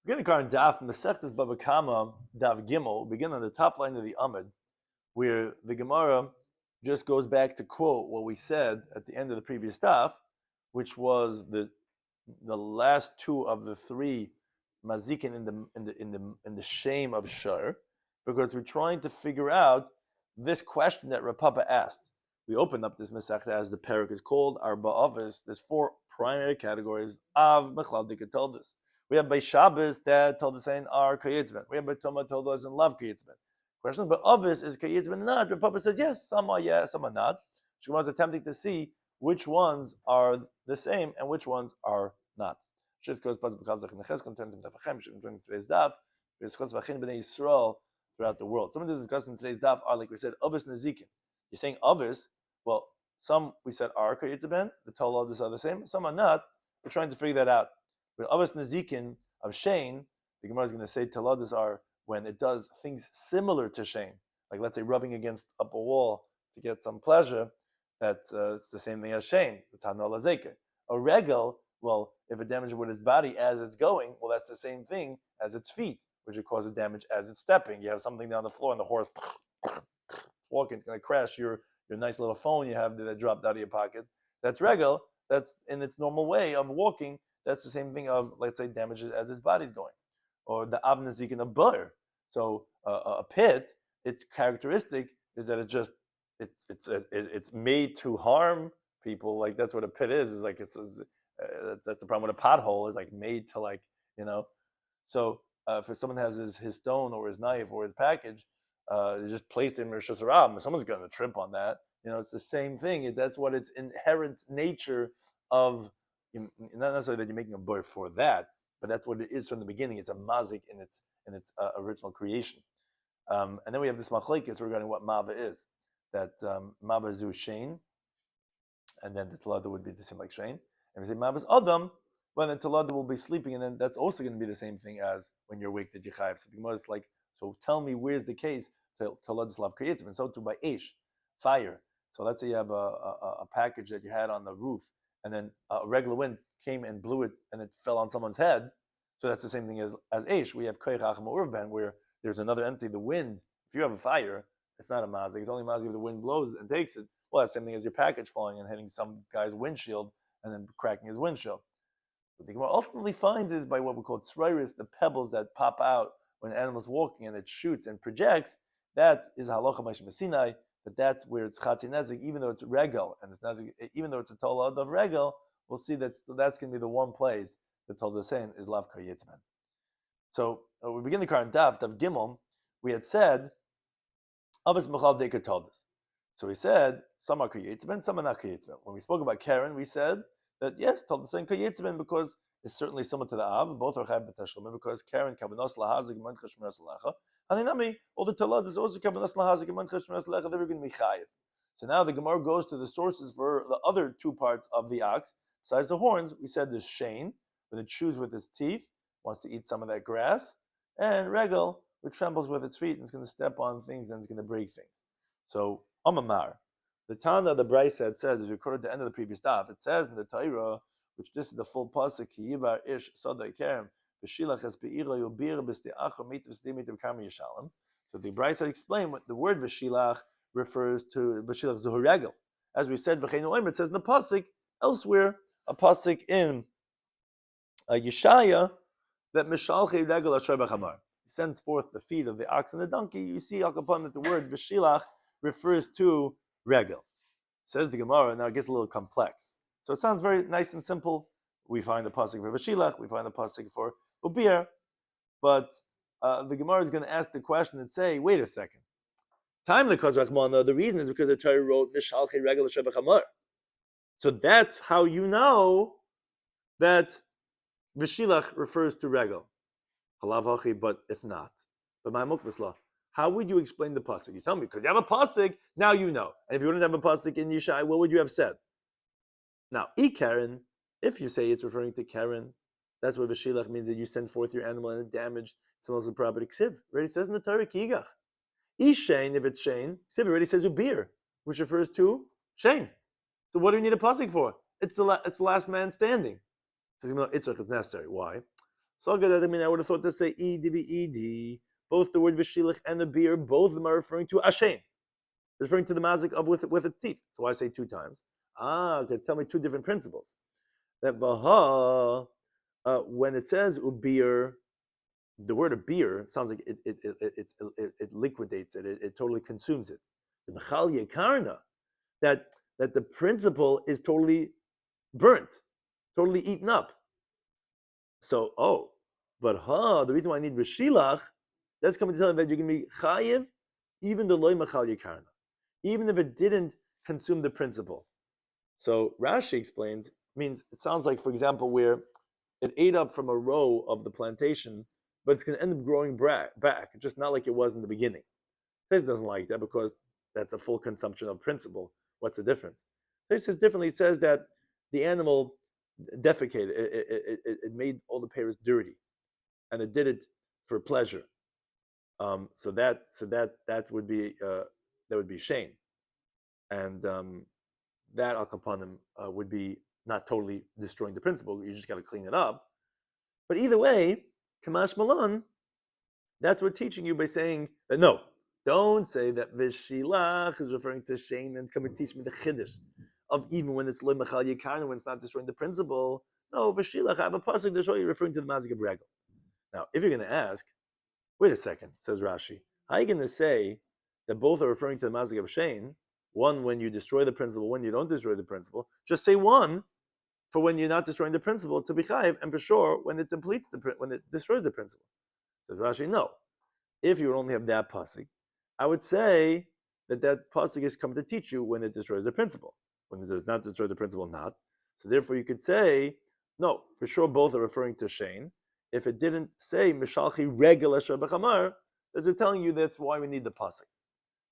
We're going to current Daf Mesechtes Bava Kama Daf Gimel. Begin on the top line of the Amud, where the Gemara just goes back to quote what we said at the end of the previous Daf, which was the last two of the three mazikin in the shame of shiur, because we're trying to figure out this question that Rav Papa asked. We opened up this Masechta as the parak is called Arba Avos. There's four primary categories of Mechlal Dikatoldas. We have by Shabbos that told us saying are Kayitzben. We have by Toma told us and love Kayitzben. Question but Avos is Kayitzben not? Rav Papa says yes, some are yes, some are not. She was attempting to see which ones are the same and which ones are not. Just goes past because in the Cheskan turned into Tafachem, she during today's daf, there's Chesvachin b'nei Yisrael throughout the world. Some of this discussed in today's daf are, like we said, Avos Nezikin. You're saying Avos, well, some we said are Kayitzben, the Torah are the same, some are not. We're trying to figure that out. But Avos Nezikin of Shane, the Gemara is going to say Taladas are when it does things similar to Shane, like let's say rubbing against up a wall to get some pleasure. That's it's the same thing as Shane. It's Hanol Azeke. A regal, well, if it damages with its body as it's going, well, that's the same thing as its feet, which it causes damage as it's stepping. You have something down the floor and the horse walking, it's going to crash your nice little phone you have that dropped out of your pocket. That's regal. That's in its normal way of walking. That's the same thing of, let's say, damages as its body's going. Or the avnazik in a bur. So a pit, its characteristic is that it's made to harm people. Like that's what a pit is like that's the problem with a pothole, is like made to So if someone has his stone or his knife or his package, they just placed it in Rosh Hashanah, someone's going to trip on that. It's the same thing. That's what its inherent nature of, not necessarily that you're making a birth for that, but that's what it is from the beginning. It's a mazik in its original creation. And then we have this machlekes regarding what mava is. That mava zu shein, and then the talada would be the same like shein. And we say mava is adam, well then talada will be sleeping, and then that's also going to be the same thing as when you're awake that you chayav. So the Gemara is like, so tell me where's the case talada slav kayitzim, and so too by ish, fire. So let's say you have a package that you had on the roof, and then a regular wind came and blew it, and it fell on someone's head. So that's the same thing as ish. We have koyach achma urban, where there's another entity, the wind. If you have a fire, it's not a mazik. It's only mazik if the wind blows and takes it. Well, that's the same thing as your package falling and hitting some guy's windshield and then cracking his windshield. What the Gemara ultimately finds is by what we call tzrairis, the pebbles that pop out when the animal's walking and it shoots and projects. That is halacha ma'ashem Sinai. But that's where it's chatzi nezik, even though it's regal, and it's nezik, even though it's a tolad of regal, we'll see that's going to be the one place the Torah is saying is lav kayitzman. So we begin the current Daf Gimel. We had said avos mechal deka told us. So we said some are kayitzman, some are not kayitzman. When we spoke about Karen, we said that yes, told the same kayitzman because it's certainly similar to the av. Both are chayv b'tashlumin because Karen kavanos lahazik mancha shmiras lacha. Haninami, all the talad is also kavanos lahazik mancha shmiras lacha. They're going to be chayiv. So now the Gemara goes to the sources for the other two parts of the ox. Besides the horns, we said there's Shane, when it chews with its teeth, wants to eat some of that grass, and Regal, which trembles with its feet and is going to step on things and it's going to break things. So, Amamar, the Tana, the Bryce says, is recorded at the end of the previous daf. It says in the Torah, which this is the full pasuk, Ki yivar ish sadai kerem, v'shilach es be'ira yubir b'ste'acha mitiv stimitiv karmi yishalem. So the Bryce had explained what the word v'shilach refers to, v'shilach zuhu regel. As we said, v'cheinu oimer, it says in the pasuk, elsewhere, a pasuk in Yeshaya, that Mishalchei Regel Asher B'Chamar. He sends forth the feet of the ox and the donkey. You see, Al Kapon, that the word B'Shilach refers to Regel. Says the Gemara, now it gets a little complex. So it sounds very nice and simple. We find the pasuk for B'Shilach, we find the pasuk for Ubir, but the Gemara is going to ask the question and say, wait a second. Time the Kaz Rachmana, the reason is because the Torah wrote Mishalchei Regel Asher B'Chamar. So that's how you know that B'Shilach refers to Regel. Halav hachi, but it's not. But my mukbasla, how would you explain the pasuk? You tell me, because you have a pasuk, now you know. And if you wouldn't have a pasuk in Yishai, what would you have said? Now, Karen, if you say it's referring to Karen, that's what B'Shilach means, that you send forth your animal and it damaged someone else's property. Ksiv already says in the Torah, Kigach. Shein, if it's Shein, Ksiv already says Ubir, which refers to Shein. So what do we need a pasuk for? It's the last man standing. Says it's necessary. Why? So good. I mean, I would have thought to say ed. Both the word v'shilach and the beer, both of them are referring to ashen, referring to the mazik of with its teeth. So I say 2 times. Because tell me 2 different principles. That vaha, when it says ubir, the word of beer sounds like it liquidates it. It totally consumes it. The mechal yekarna, that the principle is totally burnt, totally eaten up. So, but the reason why I need v'shilach, that's coming to tell you that you're going to be chayiv, even the loy machal yikarna, even if it didn't consume the principle. So Rashi explains, means it sounds like, for example, where it ate up from a row of the plantation, but it's going to end up growing back, just not like it was in the beginning. This doesn't like that because that's a full consumption of principle. What's the difference? This says differently. It says that the animal defecated. It made all the pears dirty, and it did it for pleasure. So that would be shame, and that al kapanim would be not totally destroying the principle. You just got to clean it up. But either way, Kamash Malan, that's what we're teaching you by saying that no, don't say that Vishilach is referring to Shane and it's coming to teach me the Chiddush of even when it's Lo Mechal Yikarna, when it's not destroying the principle. No, Vishilach, I have a pasuk to show you referring to the Mazik of Regal. Now, if you're going to ask, wait a second, says Rashi, how are you going to say that both are referring to the Mazik of Shane? One when you destroy the principle, when you don't destroy the principle. Just say one for when you're not destroying the principle to be chayiv, and for sure when it depletes when it destroys the principle. Says Rashi, no. If you would only have that pasuk, I would say that pasuk is come to teach you when it destroys the principle. When it does not destroy the principle, not. So therefore, you could say no. For sure, both are referring to Shane. If it didn't say mishalchi regel asher b'chamar, they're telling you that's why we need the pasuk.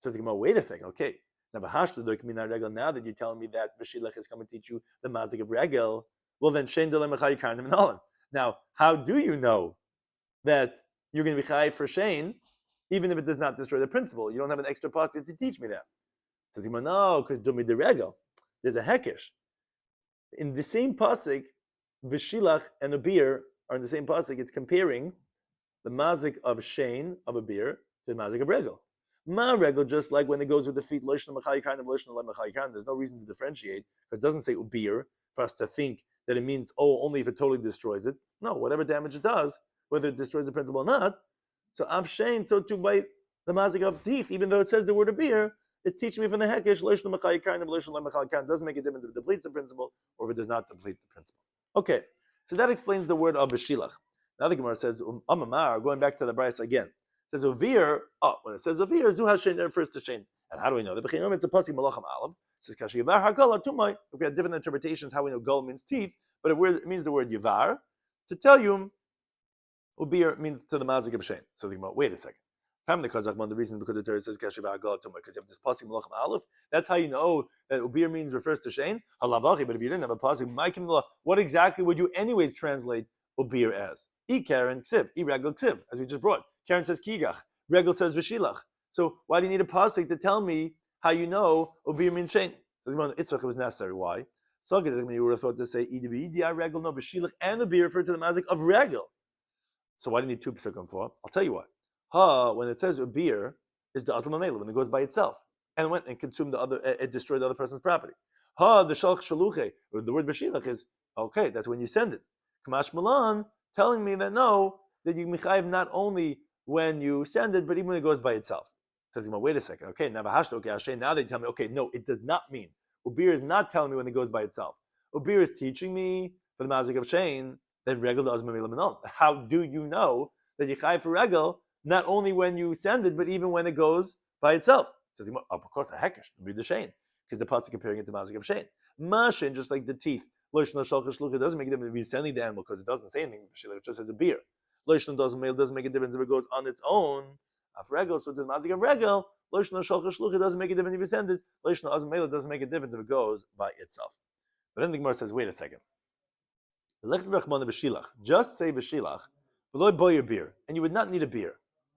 Says the Gemara, wait a second, okay. Now that you're telling me that B'shilach is coming to teach you the mazik of regel, well then Shein Delem Echai Karnim Nalan. Now, how do you know that you're going to be chayiv for Shein, even if it does not destroy the principle? You don't have an extra pasuk to teach me that. Says Gemara, no, because Dumi de regel. There's a hekesh. In the same pasuk, V'shilach and a beer are in the same pasuk. It's comparing the mazik of Shein of a beer to the mazik of regel. Ma regel, just like when it goes with the feet, there's no reason to differentiate because it doesn't say ubir for us to think that it means only if it totally destroys it. No, whatever damage it does, whether it destroys the principle or not. So av shein, so too by the mazik of teeth, even though it says the word of beer, it's teaching me from the hekesh doesn't make a difference if it depletes the principle or if it does not deplete the principle. Okay, so that explains the word of b'shilach. Now the Gemara says amamar, going back to the Bryce again. It says ovir. When it says ovir, zu hashen refers to shein. And how do we know that? It's a pasuk malacham alav. It says kashi yavar hagala tumay. We have different interpretations how we know gul means teeth, but it means the word yavar to tell you ovir means to the mazik of shein. So the Gemara, wait a second. The reason because the Torah says kashi yavar hagala tumay because you have this pasuk malacham alav. That's how you know that ovir means refers to shein. Halavachi, but if you didn't have a pasuk, what exactly would you anyways translate ovir as? E karen ksiv, e regel ksiv, as we just brought. Karen says kigach, regel says v'shilach. So why do you need a pasuk to tell me how you know obir min shein? Says Itzrach, it was necessary. Why? So you would have thought to say edi regel no v'shilach and obir refer to the mazik of regel. So why do you need 2 pasukim for? I'll tell you what. When it says obir is the azal mamela when it goes by itself and went and consumed it destroyed the other person's property. The shalch shaluche, or the word v'shilach is okay. That's when you send it. Kamash malan telling me that no, that you mechayiv not only when you send it, but even when it goes by itself. Says, wait a second. Okay, now they tell me, okay, no, it does not mean. Ubir is not telling me when it goes by itself. Ubir is teaching me for the mazik of shein that regel does mamil. How do you know that you chayiv for regel not only when you send it, but even when it goes by itself? Says, of course, a hekesh would be the shein because the pasuk comparing it to mazik of shein. Mashin, just like the teeth. It doesn't make a difference if you're sending the animal because it doesn't say anything. It just says a beer. Loishon doesn't make a difference if it goes on its own. Af regel, so to the mazik of regel, loishon shalcha shlucha doesn't make a difference if you send it. Loishon azmela doesn't make a difference if it goes by itself. But then the Gemara says, wait a second. Just say v'shilach, v'loy boy your beer, and you would not need a beer.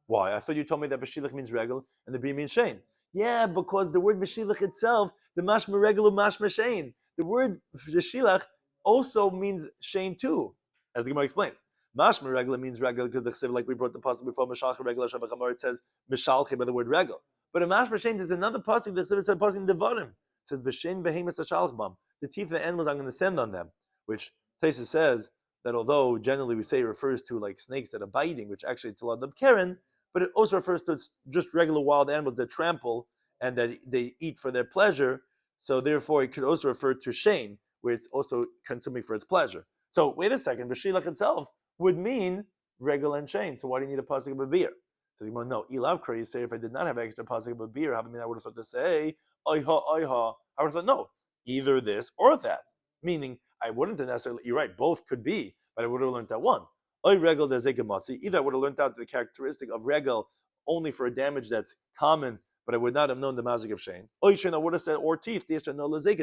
Why? I thought you told me that v'shilach means regel and the beer means shein. Yeah, because the word v'shilach itself, the mashma regel mashma shein. The word v'shilach also means shein too, as the Gemara explains. Mashma regla means regel because the chsiv, like we brought the pasuk before, Mishalcha regla shavachamor, it says Mishalcha by the word regel. But in Mashma Shein, there's another pasuk, the chsiv said pasuk in Devarim. It says V'shein behemoth ashalchbam, the teeth of the animals I'm going to send on them, which Taisa says that although generally we say it refers to like snakes that are biting, which actually it's a lot of Karen, but it also refers to just regular wild animals that trample and that they eat for their pleasure. So therefore, it could also refer to Shane, where it's also consuming for its pleasure. So wait a second, B'shilach itself would mean regel and Shane. So why do you need a pasuk of a beer? So no, Ilavkra, you say if I did not have extra pasuk of a beer, I would have thought to say, oiha, oiha. I would have thought, no, either this or that. Meaning, I wouldn't have necessarily, you're right, both could be, but I would have learned that one. Oy regel dezegematzi. Either I would have learned out the characteristic of regel only for a damage that's common, but I would not have known the mazik of Shane. Oy Shane, I would have said, or teeth, it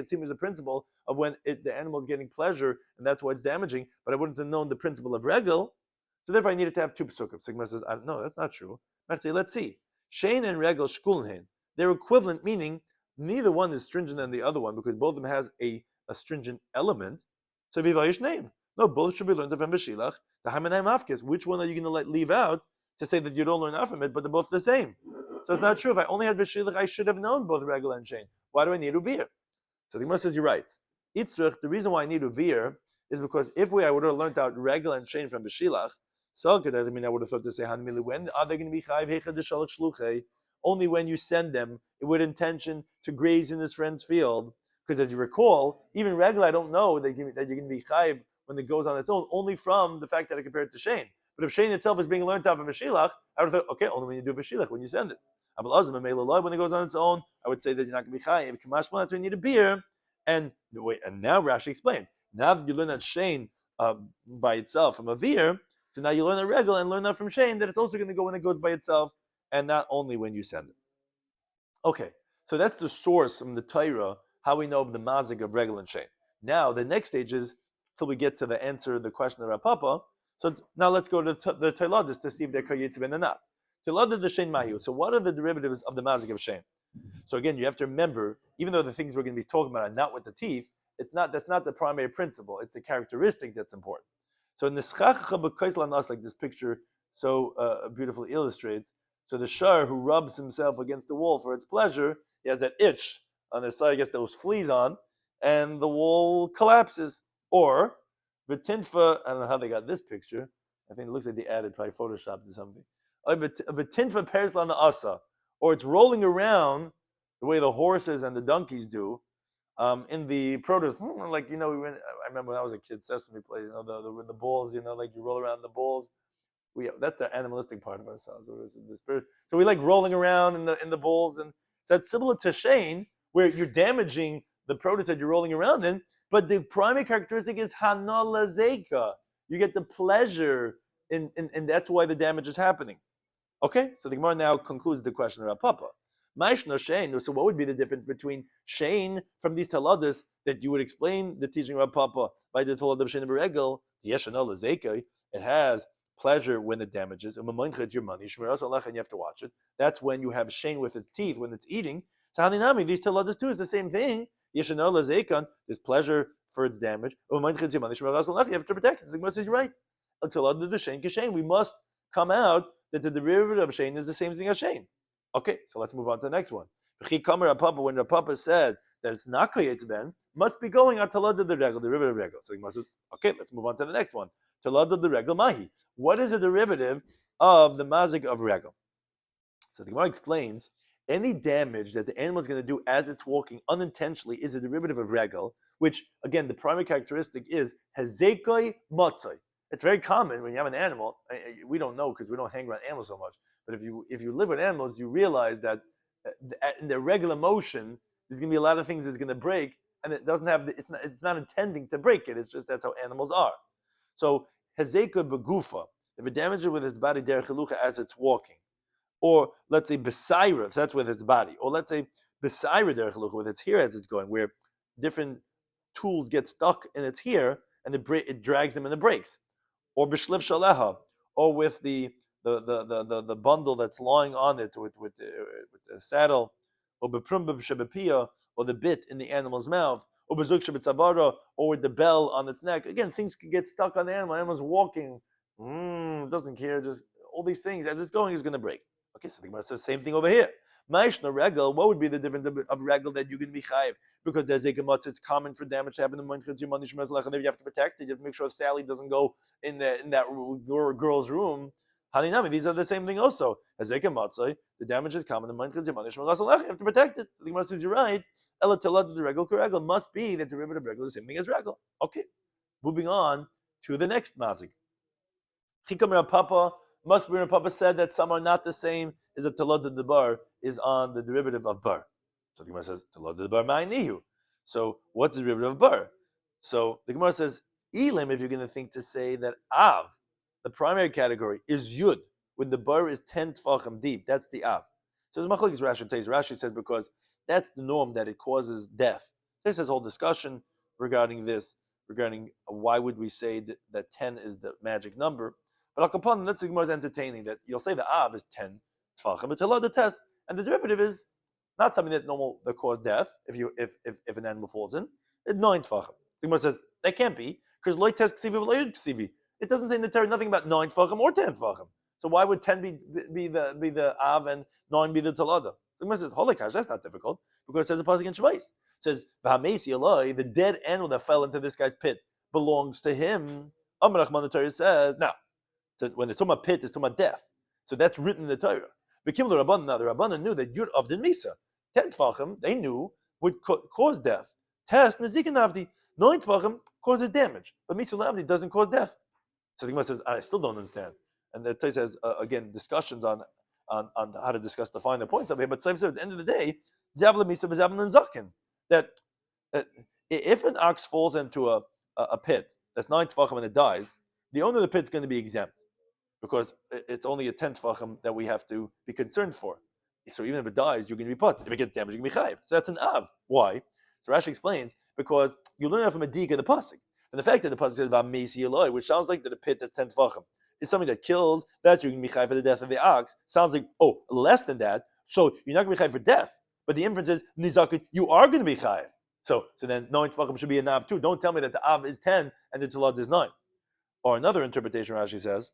seems the principle of when the animal is getting pleasure, and that's why it's damaging, but I wouldn't have known the principle of regel. So therefore, I needed to have two pesukim. Sigma says, no, that's not true. Let's see. Shane and regel shkulnhin. They're equivalent, meaning neither one is stringent than the other one because both of them has a stringent element. So vivayish name. No, both should be learned from B'shilach. The Hamanayim Afkes. Which one are you going to leave out to say that you don't learn out from it, but they're both the same? So it's not true. If I only had B'shilach, I should have known both regel and Shane. Why do I need Ubir? So the Gemara says you're right. Itzrich, the reason why I need Ubir is because if I would have learned out regel and Shane from B'shilach, so I would have thought to say, when are they going to be chayiv heicha d'shalach shluchei? Only when you send them with intention to graze in his friend's field. Because as you recall, even regel, I don't know that you're going to be chayiv when it goes on its own, only from the fact that I compare it to Shane. But if Shane itself is being learned out from B'shilach, I would have thought, okay, only when you do B'shilach, when you send it. When it goes on its own, I would say that you're not going to be chayiv. Kamashma, that's when you need a beer. And now Rashi explains. Now that you learn that Shane by itself from a veer, so now you learn a regel and learn that from Shane that it's also going to go when it goes by itself and not only when you send it. Okay, so that's the source from the Torah, how we know of the mazik of regel and Shane. Now, the next stage is till we get to the answer of the question of Rav Papa. So now let's go to the Teiladis to see if they're Kayetz ben or not. Teiladis the Shane Mahiu. So what are the derivatives of the mazik of Shane? So again, you have to remember, even though the things we're going to be talking about are not with the teeth, that's not the primary principle. It's the characteristic that's important. So in the like this picture so beautifully illustrates, so the shar who rubs himself against the wall for its pleasure, he has that itch on his side, he gets those fleas on, and the wall collapses. Or Vitinfa, I don't know how they got this picture. I think it looks like they added probably Photoshopped or something. Vitinfa pairs lana asa, or it's rolling around the way the horses and the donkeys do. In the produce, like I remember when I was a kid, Sesame played, the balls, like you roll around the balls. That's the animalistic part of ourselves. The spirit. So we like rolling around in the balls, and so that's similar to Shane, where you're damaging the produce that you're rolling around in. But the primary characteristic is hanalazeka. You get the pleasure, and that's why the damage is happening. Okay, so the Gemara now concludes the question of Papa. Maishna Shane. So what would be the difference between Shane from these taladas that you would explain the teaching of Papa by the talad of Shane Beregel? It has pleasure when it damages. It's your money. And you have to watch it. That's when you have Shane with its teeth when it's eating. So Haninami, these taladas too is the same thing. There's pleasure for its damage. You have to protect it. The Gemara says you're right. We must come out that the derivative of Shane is the same thing as Shane. Okay, so let's move on to the next one. When Rav Papa said that it's not Kayetz ben, must be going on Talad the Regel, the derivative of Regel. So he must say, okay, let's move on to the next one. Talad the Regel Mahi. What is a derivative of the mazik of Regel? So the Gemara explains, any damage that the animal is going to do as it's walking unintentionally is a derivative of Regel, which, again, the primary characteristic is Hezekoi Motzoi. It's very common when you have an animal, we don't know because we don't hang around animals so much, but if you live with animals, you realize that in their regular motion, there's going to be a lot of things that's going to break, and it doesn't have it's not intending to break it. It's just that's how animals are. So hezeka begufa, if it damages it with its body derech halucha as it's walking, or let's say besaira, if that's with its body, or let's say besaira derech halucha with its hair as it's going, where different tools get stuck in its hair and it drags them and it breaks, or b'shliv shaleha, or with the bundle that's lying on it with the saddle, or b'prum b'shebepia, or the bit in the animal's mouth, or b'zuk shebetzavara, or with the bell on its neck. Again, things could get stuck on the animal. The animal's walking, Doesn't care, just all these things, as it's going, is going to break. Okay, so the Gemara says same thing over here. Ma'ishna regel, what would be the difference of regel that you can be chayiv? Because there's a gemutz, it's common for damage to happen in Monchet Zimani Shemaz Lech, you have to protect it, you have to make sure Sally doesn't go in that girl's room. Haninami, these are the same thing also. As a gemutz, the damage is common in Monchet Zimani Shemaz Lech, you have to protect it. So the Gemara says, you're right. Ela telad the regel corregel must be that the derivative regel is the same thing as regel. Okay, moving on to the next mazik. Chikam Papa. Must be Papa said that some are not the same as a telad the bar is on the derivative of bar. So the Gemara says telad the bar ma'inihu. So what's the derivative of bar? So the Gemara says elim, if you're going to think to say that av, the primary category, is yud when the bar is 10 tfachim deep. That's the av. So there's machlokes Rashi says. Rashi says because that's the norm that it causes death. This has a whole discussion regarding this, regarding why would we say that 10 is the magic number. But Al-Kapan, that's the Gemara is entertaining, that you'll say the Av is 10 Tfachim, but Telah the test, and the derivative is not something that cause death if an animal falls in. It's 9 Tfachim. The Gemara says that can't be, because Loi test Ksivi v'Loi Ksivi. It doesn't say in the Torah nothing about 9 Tfachim or 10 Tfachim. So why would 10 be the Av and 9 be the Telada? The Gemara says, Holikash, that's not difficult, because it says a pasuk in Shemais. It says, V'hamesi Eloi, the dead animal that fell into this guy's pit belongs to him. Amar Achman, the Torah says, now, so when it's talking about pit, it's talking about death. So that's written in the Torah. V'kim the Rabbanan, now the Rabbanan knew that Yud of the Misa, 10 Tfachim, they knew, would cause death. Test, Nezikin Avdi, 9 Tfachim causes damage. But Misa Avdi doesn't cause death. So the Gemara says, I still don't understand. And the Torah says, again, discussions on how to discuss the finer points of it. But at the end of the day, Zavla Misa v'Zavlan Zakin. That if an ox falls into a pit that's 9 Tfachim and it dies, the owner of the pit is going to be exempt, because it's only a 10 tefachim that we have to be concerned for. So even if it dies, you're going to be put. If it gets damaged, you're going to be chayiv. So that's an av. Why? So Rashi explains, because you learn that from a dig of the pasuk. And the fact that the pasuk says v'amesi eloi, which sounds like that a pit that's 10 tefachim is something that kills, that's you're going to be chayiv for the death of the ox. Sounds like, less than that, so you're not going to be chayiv for death. But the inference is, nizakut, you are going to be chayiv. So then 9 tefachim should be an av too. Don't tell me that the av is 10 and the telad is 9. Or another interpretation, Rashi says,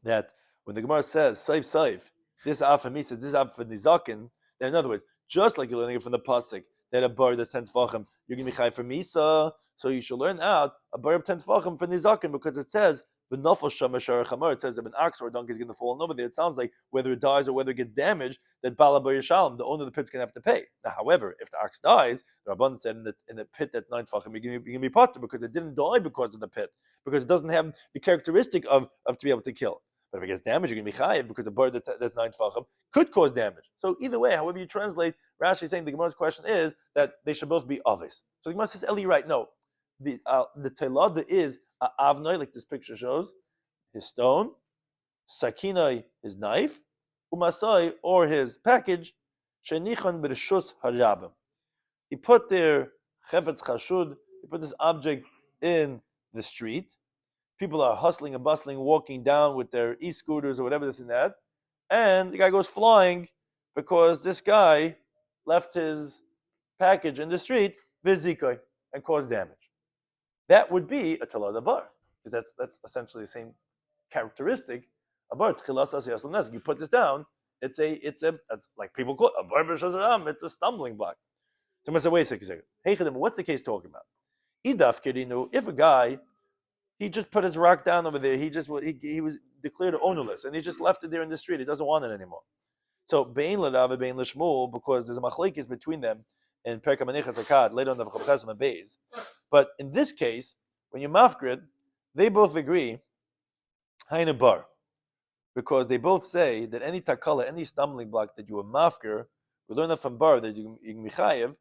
that when the Gemara says, Saif, this av for Misa, this av for Nizakin, then in other words, just like you're learning it from the Pasuk, that a bar that's 10 Tfachim, you're going to be Chai for Misa, so you should learn out a bar of 10 Tfachim for Nizakin, because it says, it says that an ox or a donkey is going to fall over there. It sounds like whether it dies or whether it gets damaged, that Bala Bar Yishalom, the owner of the pit, is going to have to pay. Now, however, if the ox dies, the Rabban said in the pit that 9 tefachim, you're going to be potter, because it didn't die because of the pit, because it doesn't have the characteristic of to be able to kill. But if it gets damaged, you're going to be chayiv, because a bird that's 9 tefachim could cause damage. So either way, however you translate, Rashi is saying the Gemara's question is that they should both be avis. So the Gemara says, Eli, right? No, the telada is avnoi, like this picture shows, his stone, sakinai, his knife, umasai, or his package, shenichan b'reshus harabim. He put their chefetz chashud, he put this object in the street. People are hustling and bustling, walking down with their e-scooters or whatever this and that, and the guy goes flying because this guy left his package in the street, vizikoi, and caused damage. That would be a telada bar, because that's essentially the same characteristic. A bar, you put this down, it's like people call it a bar, it's a stumbling block. So I'm going to say, wait a second. Hey, what's the case talking about? If a guy, he just put his rock down over there, he was declared ownerless, and he just left it there in the street, he doesn't want it anymore. So bein l'Rav and bein l'Shmuel, because there's a machlekes between them in Perek HaManichas Akkad, later on the Chav and Beis. But in this case, when you mafgrid, they both agree, hainu bar, because they both say that any takala, any stumbling block that you are mafgir, we learn that from bar that you can be chayiv,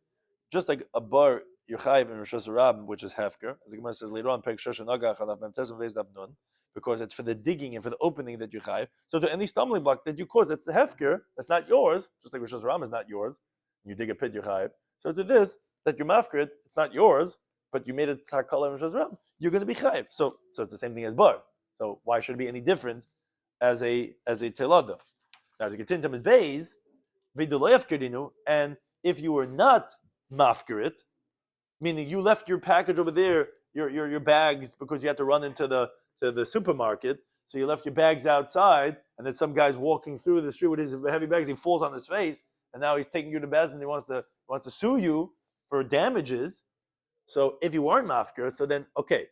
just like a bar you're chayiv in Rosh Hashanah, which is hefker, as the Gemara says later on, Perek Shosh Nagach Alav Mem Tes Veis Dav Nun, because it's for the digging and for the opening that you chayiv. So to any stumbling block that you cause, that's a hefker, that's not yours, just like Rosh Hashanah is not yours. You dig a pit, you chayiv. So to this, that you're mafgir, it's not yours, but you made it takala in Rosh Hashanah, you're going to be chayiv. So it's the same thing as bar. So why should it be any different as a telada? Now, as a continue to Beis, and if you were not mafkirit, meaning you left your package over there, your bags, because you had to run into the to the supermarket, so you left your bags outside, and then some guy's walking through the street with his heavy bags, he falls on his face, and now he's taking you to Bez and he wants to sue you for damages. So if you aren't mafker, so then okay,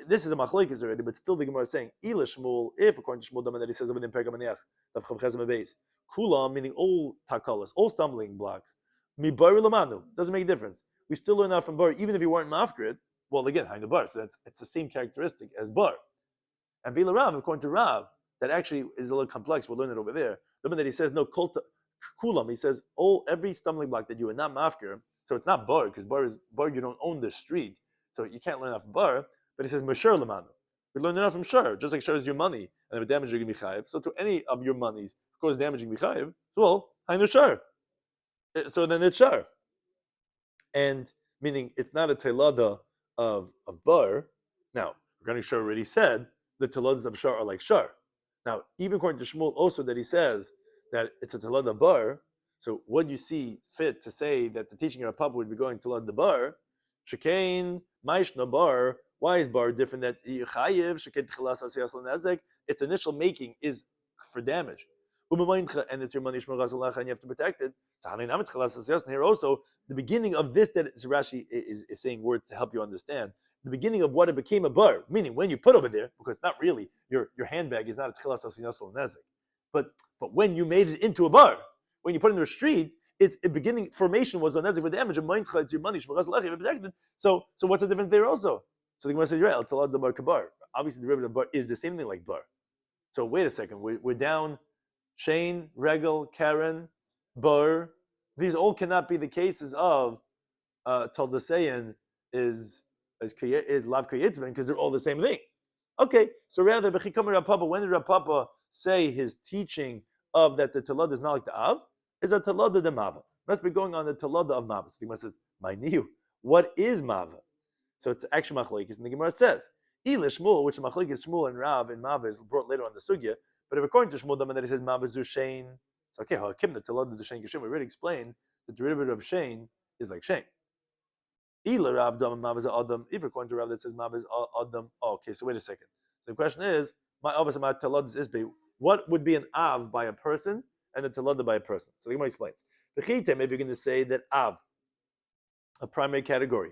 this is a machlokes already, but still the Gemara is saying Ila Shmuel, if according to Shmuel that he says over in Pergam Maniach, Daf Chav Beis, Kulam meaning all takalas, all stumbling blocks. Mi bar lamanu doesn't make a difference. We still learn out from bar, even if you weren't mafker. Well, again, hainu bar, so it's the same characteristic as bar. And Vila Rav, according to Rav, that actually is a little complex. We'll learn it over there. The that he says no kulam. He says every stumbling block that you are not mafker. So it's not bar because bar you don't own the street, so you can't learn off bar. But he says Mashur Lamanu. We learn enough from shur, just like shur is your money, and if it damages you can be chayiv. So to any of your monies, of course, damaging be chayiv. Well, hainu shur. So then it's shur, and meaning it's not a telada of bar. Now, regarding shur already said the teladas of shur are like shur. Now, even according to Shmuel, also that he says that it's a telada bar. So what you see fit to say that the teaching of a papa would be going telada bar, shekain maishna bar. Why is bar different? That its initial making is for damage, and it's your money, and you have to protect it. So here also, the beginning of this that Rashi is saying words to help you understand. The beginning of what it became a bar, meaning when you put over there, because it's not really your handbag is not a tchilas asiyasal nezek, but when you made it into a bar, when you put it in the street, its beginning formation was a nezek for damage. And it's your money, protected. So what's the difference there also? So the Gemara says, right, talad bar kabar. Obviously, the derivative of bar is the same thing like bar. So wait a second, we're down Shane, Regel, Karen, bar. These all cannot be the cases of Taldasayan is Lav Kayitzben because they're all the same thing. Okay, so rather, when did Rav Papa say his teaching of that the talad is not like the Av? Is a talada de Mava. Must be going on the talada of Mava. So the Gemara says, my new, what is Mava? So it's actually machlokes, and the Gemara says, Ila Shmuel, which machlokes is Shmuel and Rav and Mava is brought later on the sugya. But if according to Shmuel, that he says Mava zu Shein, so okay, hakim the talad the Shein Kishim. We already explained the derivative of Shein is like Shein. Ila Rav dam Mava zu Adam. If according to Rav that says Mava is Adam, oh, okay. So wait a second. So the question is, my Avos my talad is Isbe. What would be an Av by a person and a talad by a person? So the Gemara explains. The Chita maybe you're going to say that Av, a primary category,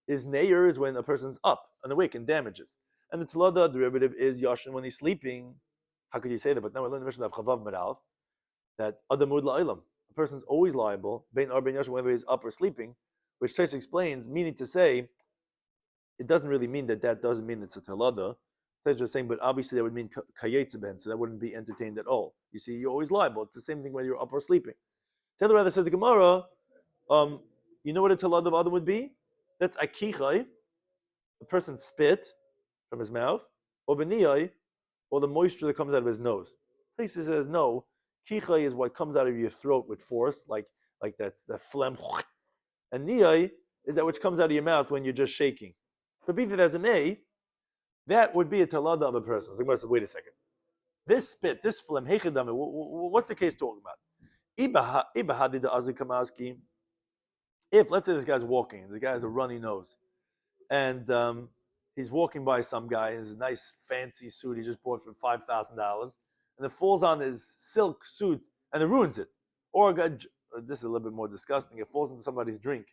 is Neir is when a person's up and awake and damages. And the Talada derivative is Yashin when he's sleeping. How could you say that? But now we learn the mission of Chavav Meralv that Adamud La'ilam, a person's always liable, Bein Ar Bein Yashin, whether he's up or sleeping, which Tais explains, meaning to say, it doesn't really mean that doesn't mean it's a Talada. Tais just saying, but obviously that would mean Kayetzeben, so that wouldn't be entertained at all. You see, you're always liable. It's the same thing whether you're up or sleeping. The other rather says the Gemara, you know what a Talada of Adam would be? That's akichai, the person spit from his mouth, or beniyai, or the moisture that comes out of his nose. Places says no, kichai is what comes out of your throat with force, like that's the phlegm, and niyai is that which comes out of your mouth when you're just shaking. But be that as an A, that would be a talada of a person. So say, wait a second, this spit, this phlegm, what's the case talking about? Ibahadi da azikamaski. If, let's say this guy's walking, the guy has a runny nose, and he's walking by some guy in his nice fancy suit he just bought for $5,000, and it falls on his silk suit and it ruins it. Or a guy, this is a little bit more disgusting, it falls into somebody's drink,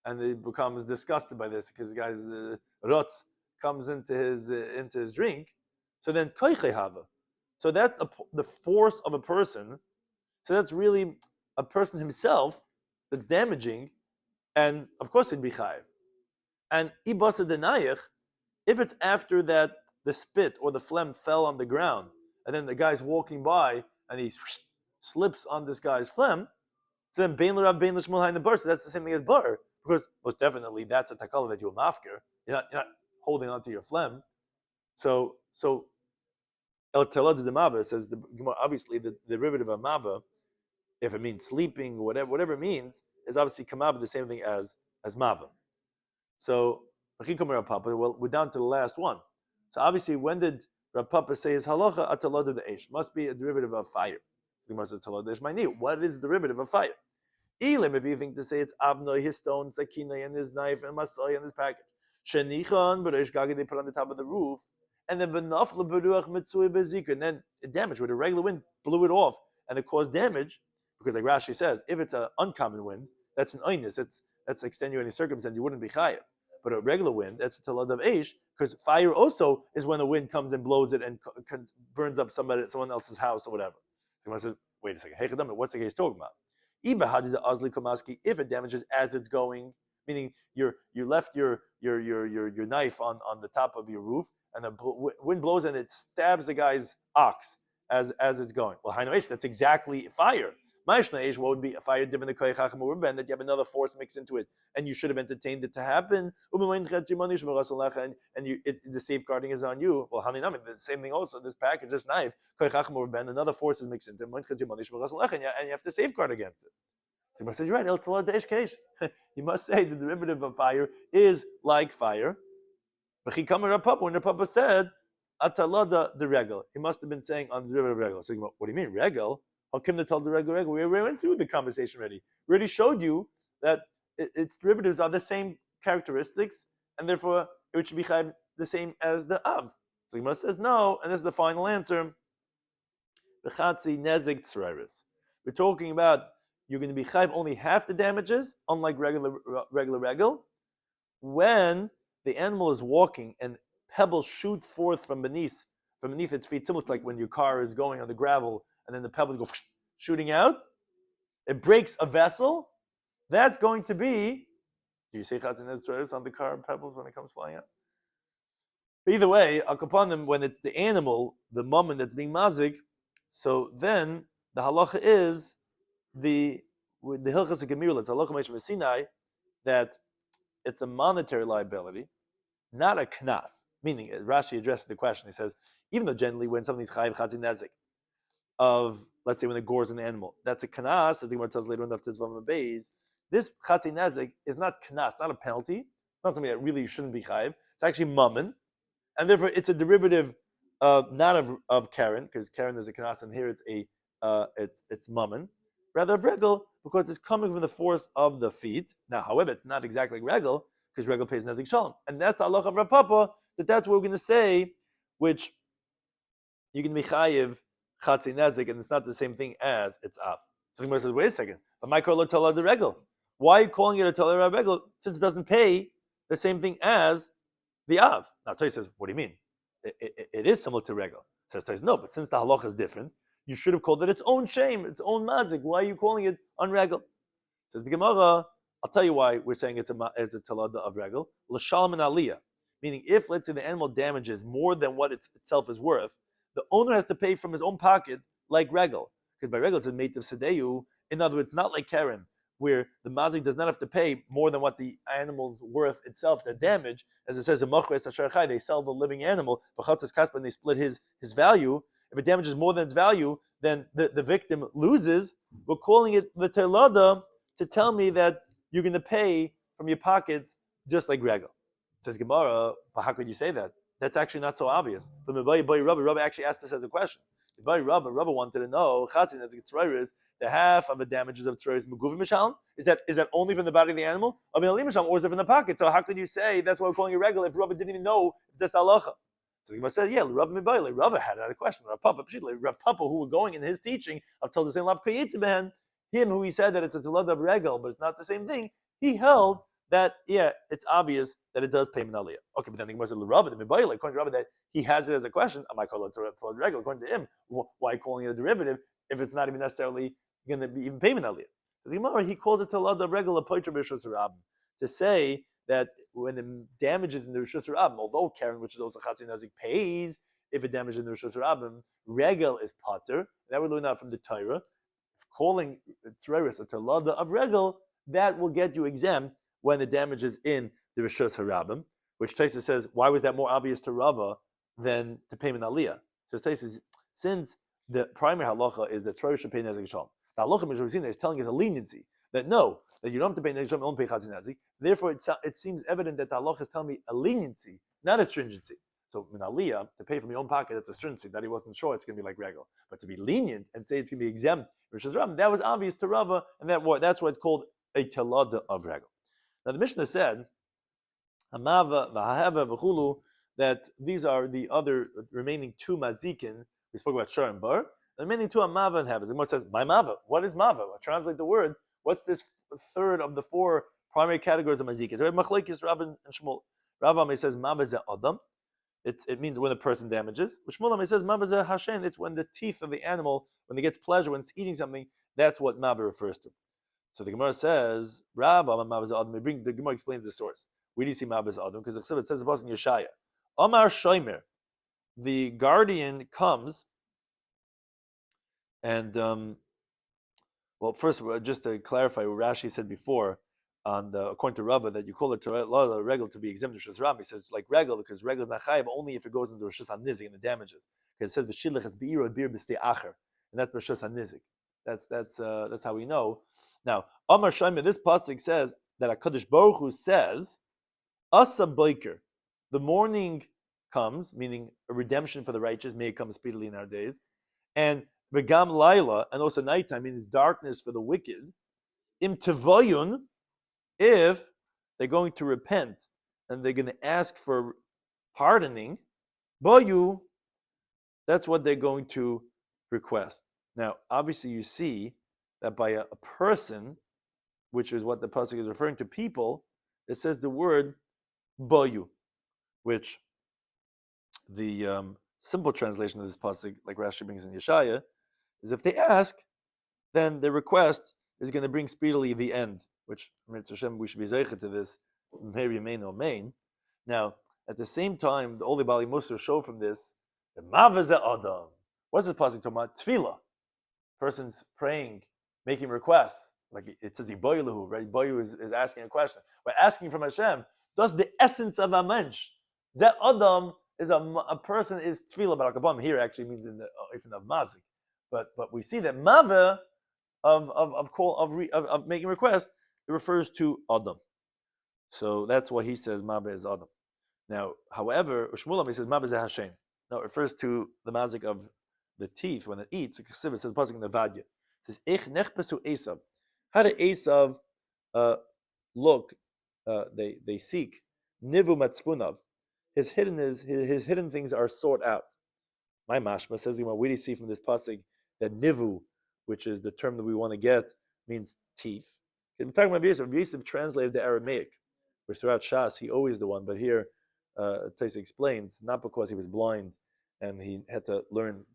and he becomes disgusted by this because the guy's rotz comes into his drink. So then koiche hava. So that's the force of a person. So that's really a person himself that's damaging. And of course it'd be chayiv. And ibasa denayich, if it's after that the spit or the phlegm fell on the ground, and then the guy's walking by and he slips on this guy's phlegm, so then bein l'rav bein l'shmuel hayin the bar. So that's the same thing as bar, because most definitely that's a takala that you're mafker. You're not holding on to your phlegm. So el telad de mava says obviously the derivative of mava, if it means sleeping, whatever it means, is obviously kamava, the same thing as mava. So well, we're down to the last one. So obviously, when did Rav Papa say his halacha atalad of the eish? Must be a derivative of fire. So the Gemara says talad eish ma'ni. What is the derivative of fire? Elim, if you think to say it's avnoi, his stone, sakina, and his knife, and masai, and his package. Shenichan, but eish gagi they put on the top of the roof, and then v'nafla beruach mitzui bezika, and then it damaged where the regular wind blew it off, and it caused damage, because like Rashi says, if it's an uncommon wind, that's an oinus, that's extenuating circumstance, you wouldn't be chayiv. But a regular wind, that's a talad of eish, because fire also is when the wind comes and blows it and burns up someone else's house or whatever. Someone says, wait a second, hey, what's the case talking about? If it damages as it's going, meaning you left your knife on the top of your roof, and the wind blows and it stabs the guy's ox as it's going. Well, that's exactly fire. What would be a fire different than that you have another force mixed into it, and you should have entertained it to happen, and the safeguarding is on you. Well, the same thing also, this package, this knife, another force is mixed into it, and you have to safeguard against it. So he says, you're right, you must say the derivative of fire is like fire. When the Papa said, Atalada the regal, he must have been saying on the derivative of regal. So what do you mean, regal? How come they told the regal? We already went through the conversation already. We already showed you that its derivatives are the same characteristics, and therefore it should be the same as the av. So Gemara says no, and this is the final answer. B'chatzi nezek tzreiris. We're talking about you're going to be chayv only half the damages, unlike regular regal, when the animal is walking and pebbles shoot forth from beneath its feet, similar to like when your car is going on the gravel and then the pebbles go shooting out. It breaks a vessel. That's going to be. Do you say chatzin ezrais on the car pebbles when it comes flying out? But either way, upon them, when it's the animal, the moment that's being mazik, so then the halacha is the hilchas of gemir, it's halacha meishim Sinai, that it's a monetary liability, not a knas. Meaning, Rashi addresses the question. He says, even though generally when something's chayiv chatzin nezik, of, let's say, when it gores an animal, that's a knas, as the Gemara tells later on, this chatzin nezik is not knas, not a penalty. It's not something that really shouldn't be chayiv. It's actually mammon, and therefore it's a derivative not of karen, because karen is a knas, and here it's mammon, rather a regal, because it's coming from the force of the feet. Now, however, it's not exactly regal, because regal pays nezik shalom, and that's the halacha of Rav Papa, that's what we're going to say, which you can be chayiv chatzi nezik, and it's not the same thing as it's av. So the Gemara says, wait a second, but my call tola the regal. Why are you calling it a tola regal since it doesn't pay the same thing as the av? Now Tosfos says, what do you mean? It is similar to regal. Says Tosfos, no, but since the halacha is different, you should have called it its own shame, its own mazik. Why are you calling it unregal? Says the Gemara, I'll tell you why we're saying it's a talada of regal. L'shalom and aliyah, meaning if, let's say, the animal damages more than what itself is worth, the owner has to pay from his own pocket, like regal. Because by regal, it's a mate of sedeyu. In other words, not like karen, where the mazik does not have to pay more than what the animal's worth itself, the damage. As it says in Machres Asher Chai, they sell the living animal, and they split his value. If it damages more than its value, then the victim loses. We're calling it the telada to tell me that you're going to pay from your pockets just like regal. Says Gemara, but how could you say that? That's actually not so obvious. But Rabbi actually asked this as a question. Rabbi wanted to know, the half of the damages of tzrois meguvim mishalom, is that only from the body of the animal? Or is it from the pocket? So how could you say that's why we're calling it regal if Rabbi didn't even know this halacha? So the Gemara said, yeah, Rabbi had a question. Rav Papa, who were going in his teaching, I've told the same Lav Kayitzibehen, him who he said that it's a telad of regal, but it's not the same thing, he held that, yeah, it's obvious that it does pay min aliyah. Okay, but then the Gemara said, according to Rabbi, that he has it as a question, am I calling it telad regal? According to him, why calling it a derivative if it's not even necessarily going to be even pay min aliyah? So the Gemara, he calls it telad of regal a poitra b'rishus rabim, to say that when the damages in the Rishus Rabbim, although Karen, which is also Chatzin Nazik, pays if it damages in the Rishus Rabbim, regal is pater. That we're learning out from the Torah. Calling Tzereris a Talada of regal, that will get you exempt when the damage is in the Rishus Rabbim, which Tosfos says, why was that more obvious to Rava than to payment aliyah? So Tosfos says, since the primary halacha is that Tzereris should pay Nezek Shalom, the halacha which we've seen is telling us a leniency, that no, that you don't have to pay Nezek Shalom, you don't pay Chatzin Nazik. Therefore, it seems evident that the halacha is telling me a leniency, not a stringency. So min aliyah, to pay from your own pocket, that's a stringency. That he wasn't sure it's going to be like regal. But to be lenient and say it's going to be exempt, that was obvious to Rava, and that's why it's called a talada of regal. Now the Mishnah said, Hamava v'haheva v'chulu, that these are the other remaining two mazikin. We spoke about shar and bar. The remaining two are mava and havas. The Gemara says, "My mava. What is mava?" I translate the word. What's this third of the four primary categories of mazikin? So machlekes Rav and Shmuel. Rav Ame says mava is adam. It means when the person damages. Shmuel Ame says mava is hashen. It's when the teeth of the animal, when it gets pleasure, when it's eating something. That's what mava refers to. So the Gemara says Rav Ame mava is adam. The Gemara explains the source. Where do you see mava is adam? Because the Chassid says about in Yeshaya. Amar Shomer, the guardian comes, and well, first, just to clarify what Rashi said before, according to Rava, that you call it a regal to be exempt from Rishus Ram. He says like regal because regal is not chayav only if it goes into Rishus HaNizik and the damages. Because it says v'shilach has beira bir b'stei acher, and that's Rishus HaNizik. That's how we know. Now, Amar Shomer, this pasuk says that HaKadosh Baruch Hu says, Asa Boiker. The morning comes, meaning a redemption for the righteous, may come speedily in our days, and V'gam Laila, and also nighttime means darkness for the wicked. Im Tevoyun, if they're going to repent and they're going to ask for pardoning, Boyu, that's what they're going to request. Now, obviously, you see that by a person, which is what the pasuk is referring to, people, it says the word Boyu, which the simple translation of this pasuk, like Rashi brings in Yeshaya, is if they ask, then the request is going to bring speedily the end, which Hashem, we should be zeicha to this, maybe main or main. Now, at the same time, the Oli Bali Musar show from this, the Mavazeh Adam. What's this pasuk talking about? Tefillah. Person's praying, making requests. Like it says, Yiboyulahu, right? Boyu is asking a question. We're asking from Hashem, does the essence of a mensch, Zeh Adam, is a person is tefillah barakabam. Here actually means in the even of mazik, but we see that mava of making requests, it refers to adam. So that's why he says mava is adam. Now, however, Ushmulam he says mava is hashem. No, it refers to the mazik of the teeth when it eats. It says pasuk in the vadya. It says ich nechpesu Esav. How did Esav look? They seek nivu matzpunav. His hidden things are sought out. My mashma says, we see from this pasuk that nivu, which is the term that we want to get, means teeth. I'm talking about Yosef. Yosef translated the Aramaic, which throughout Shas he always the one, but here Taisa explains not because he was blind and he had to learn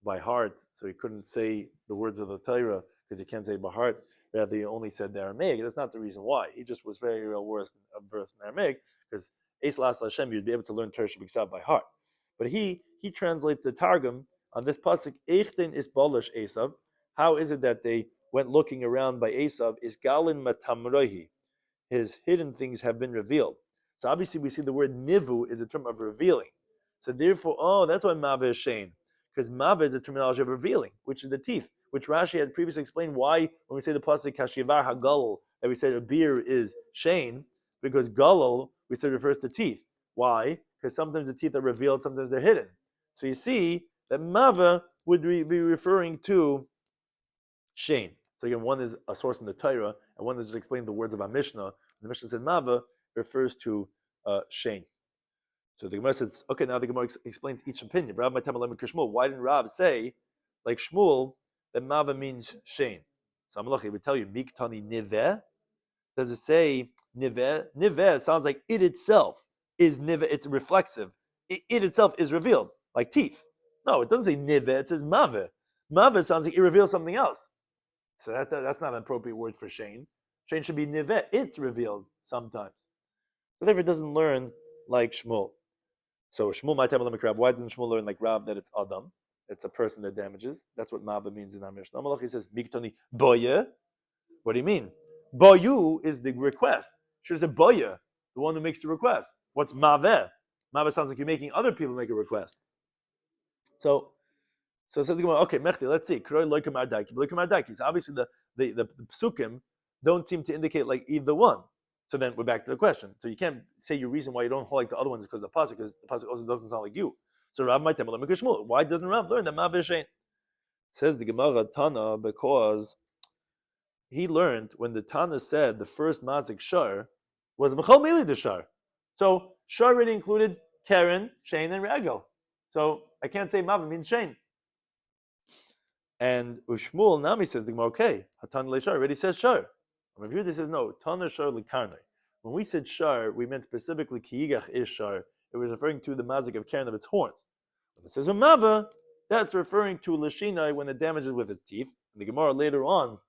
by heart, so he couldn't say the words of the Torah because he can't say by heart. Rather, he only said the Aramaic. That's not the reason why. He just was very well versed in Aramaic because Eis Las Hashem, you'd be able to learn Torah Shabbat by heart. But he translates the Targum on this pasuk, Eichten is Bolish Esav. How is it that they went looking around by Esav? Is Galin Matamrohi. His hidden things have been revealed. So obviously we see the word Nivu is a term of revealing. So therefore, that's why Mava is Shane. Because Mava is a terminology of revealing, which is the teeth, which Rashi had previously explained why when we say the pasuk Kashivar HaGalal, that we say a beer is Shane, because Galal, we said refers to teeth. Why? Because sometimes the teeth are revealed, sometimes they're hidden. So you see that Mava would be referring to Shane. So again, one is a source in the Torah, and one is just explaining the words of our Mishnah. The Mishnah said Mava refers to Shane. So the Gemara says, okay, now the Gemara explains each opinion. Why didn't Rav say, like Shmuel, that Mava means Shane? So Amalach would tell you, Miktani Niveh. Does it say Niveh? Niveh sounds like it itself is Niveh, it's reflexive. It itself is revealed, like teeth. No, it doesn't say Niveh, it says Maveh. Maveh sounds like it reveals something else. So that's not an appropriate word for Shane. Shane should be Niveh, it's revealed sometimes. So therefore it doesn't learn like Shmuel. So Shmuel might have a limit. Why doesn't Shmuel learn like Rav that it's Adam? It's a person that damages. That's what Mava means in our Mishnah. He says, Miktoni Boye. What do you mean? Boyu is the request. Should have said Boye, the one who makes the request. What's Maveh? Maveh sounds like you're making other people make a request. So it says, okay, Mechti, let's see. So obviously the psukim don't seem to indicate like either one. So then we're back to the question. So you can't say your reason why you don't hold like the other ones because the pasuk also doesn't sound like you. So Rav might tell me, why doesn't Rav learn that Maveh Shein? Says the Gemara Tana, because he learned when the Tana said the first mazik shar was v'chol mili de shar. So shar already included Karen, Shane, and Regel. So I can't say Mava means Shane. And Ushmul Nami says the Gemara, okay, Hatan le Shar already says Shar. And Rav Yehuda says no, Tana Shar likarnei. When we said Shar, we meant specifically Kiyigach is Shar. It was referring to the mazik of Karen of its horns. When it says Mava, that's referring to Lashinai when it damages with its teeth. And the Gemara later on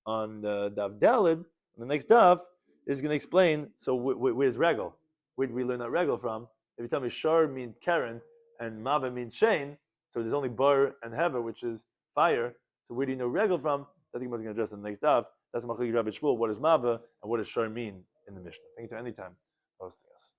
Daf Dalid, the next Daf, is going to explain, so where's Regel? Where did we learn that Regel from? If you tell me Shar means Karen and Mava means Shane, so there's only Bar and Hever, which is fire. So where do you know Regel from? I think I'm going to address in the next Daf. That's Machlokes Rabbi Shmuel. What does Mava and what does Shar mean in the Mishnah? Thank you to any time hosting us.